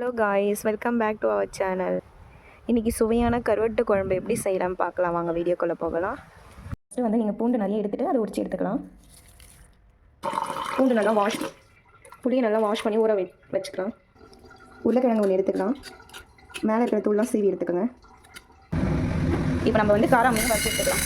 Hello guys, welcome back to our channel. இன்றைக்கி சுவையான கருவாட்டு குழம்பு எப்படி செய்யலாம்னு பார்க்கலாம். வாங்க வீடியோக்குள்ளே போகலாம். ஃபஸ்ட்டு வந்து நீங்கள் பூண்டு நிறைய எடுத்துகிட்டு அதை உரிச்சு எடுத்துக்கலாம். பூண்டு நல்லா புளியை நல்லா வாஷ் பண்ணி ஊற வச்சுக்கலாம். உருளைக்கிழங்கு ஒன்று எடுத்துக்கலாம். மேலே இருக்கிற தூள்லாம் சீவி எடுத்துக்கோங்க. இப்போ நம்ம வந்து காரம் மீன் வறுத்து எடுத்துக்கலாம்.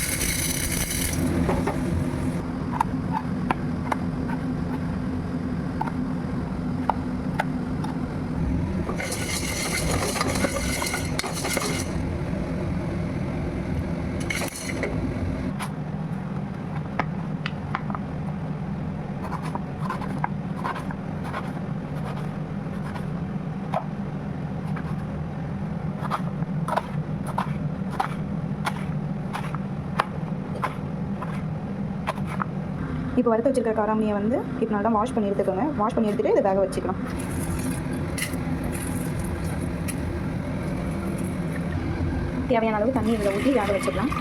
இப்போ வறுத்து வச்சுருக்க காராமணியை வந்து இப்போ நல்லா வாஷ் பண்ணி எடுத்துக்கோங்க. வாஷ் பண்ணி எடுத்துகிட்டு இதை வேக வச்சுக்கலாம். தேவையான அளவு தண்ணி இதில் ஊற்றி வேக வச்சுக்கலாம்.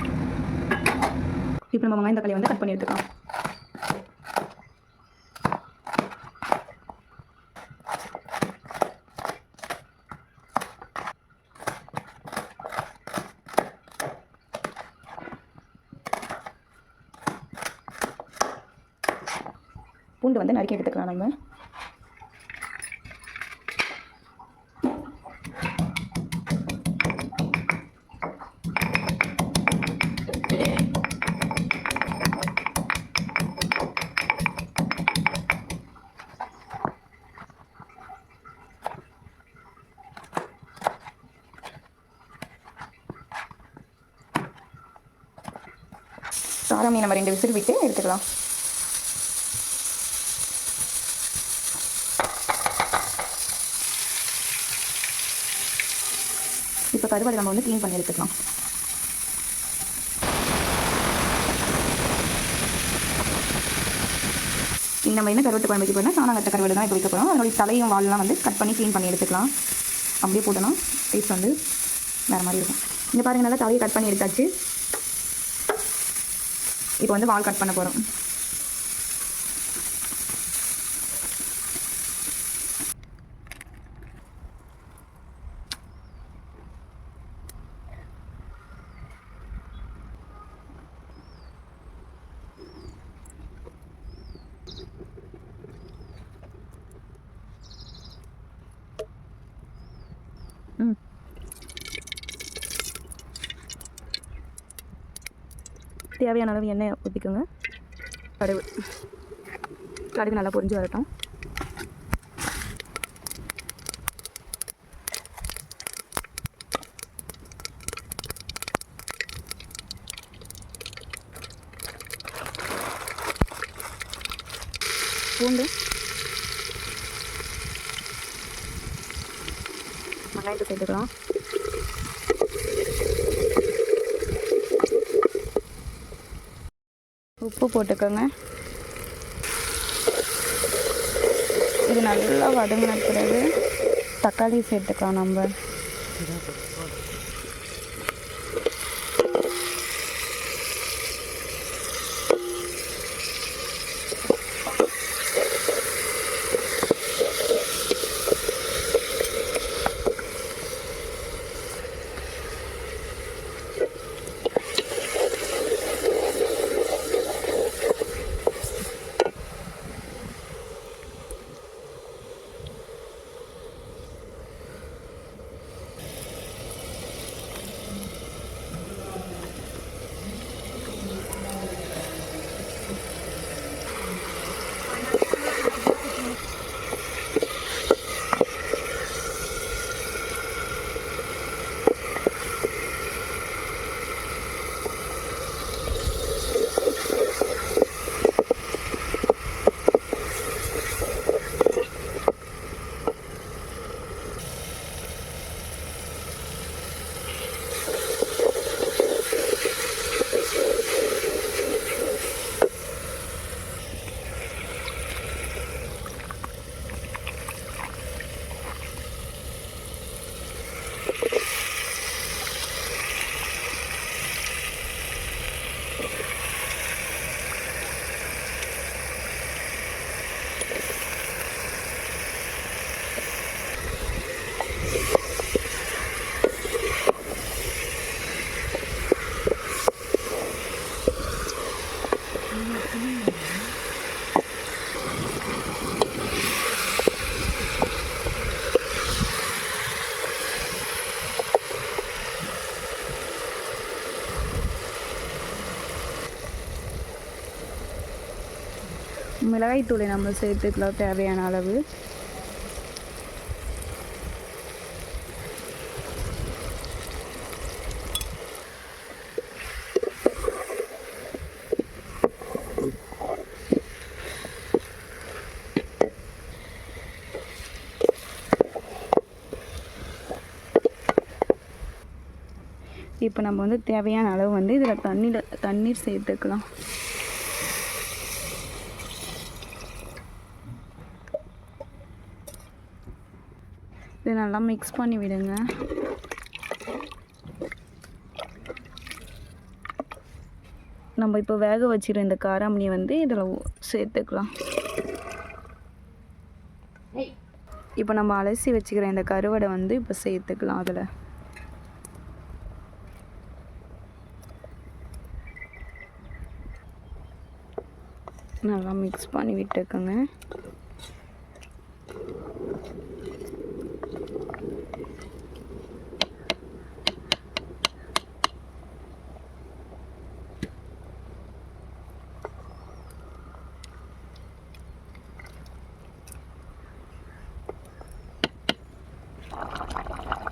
இப்போ நம்ம வெங்காயம் தக்காளி வந்து கட் பண்ணி எடுத்துக்கலாம். பூண்டு வந்து நறுக்கி எடுத்துக்கலாம். நம்ம காரம் நம்ம 2 விசில் விட்டு எடுத்துக்கலாம். இப்போ கருவாடு நம்ம வந்து க்ளீன் பண்ணி எடுத்துக்கலாம். நம்ம என்ன கருவாட்டு குழம்பு வைக்க போனால் சாணாங்கட்ட கருவாடு தான் இப்போ வைக்க போகிறோம். அதனுடைய தலையும் வால்லாம் வந்து கட் பண்ணி க்ளீன் பண்ணி எடுத்துக்கலாம். அப்படியே போட்டோன்னா டேஸ்ட் வந்து வேறு மாதிரி இருக்கும். இங்கே பாருங்கள், நல்லா தலையை கட் பண்ணி எடுத்தாச்சு. இப்போ வந்து வால் கட் பண்ண போகிறோம். தேவையான அளவு எண்ணெய் ஊற்றிக்கோங்க. கடுகு நல்லா பொரிஞ்சு வரட்டும். பூண்டு வெங்காயத்தை சேர்த்துக்கலாம். உப்பு போட்டுக்கோங்க. இது நல்லா வதங்கின பிறகு தக்காளி சேர்த்துக்கலாம். நம்ம மிளகாய்த்தூளை நம்ம சேர்த்துக்கலாம் தேவையான அளவு. இப்போ நம்ம வந்து தேவையான அளவு வந்து இதில் தண்ணீர் சேர்த்துக்கலாம். இதை நல்லா மிக்ஸ் பண்ணி விடுங்க. நம்ம இப்போ வேக வச்சிருந்த இந்த காராமணியை வந்து இதில் சேர்த்துக்கலாம். இப்போ நம்ம அலசி வச்சுக்கிற இந்த கருவடை வந்து இப்போ சேர்த்துக்கலாம். அதில் நல்லா மிக்ஸ் பண்ணி விட்டுக்கோங்க.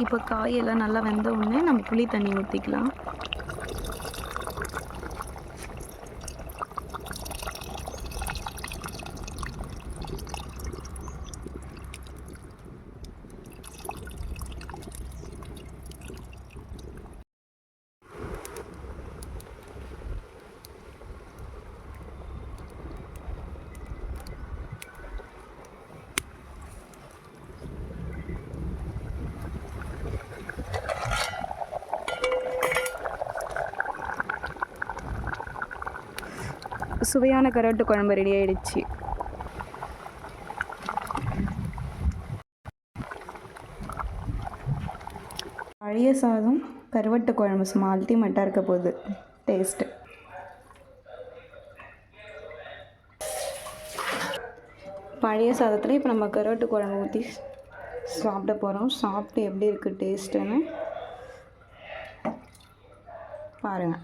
இப்போ காயெல்லாம் நல்லா வெந்த உடனே நம்ம புளி தண்ணி ஊற்றிக்கலாம். சுவையான கருவாட்டு குழம்பு ரெடி ஆயிடுச்சு. பழைய சாதம் கருவாட்டு குழம்பு சும்மா அல்டிமேட்டாக இருக்க போகுது டேஸ்ட்டு. பழைய சாதத்தில் இப்போ நம்ம கருவாட்டு குழம்பு ஊற்றி சாப்பிட போகிறோம். சாப்பிட்டு எப்படி இருக்குது டேஸ்ட்டுன்னு பாருங்கள்.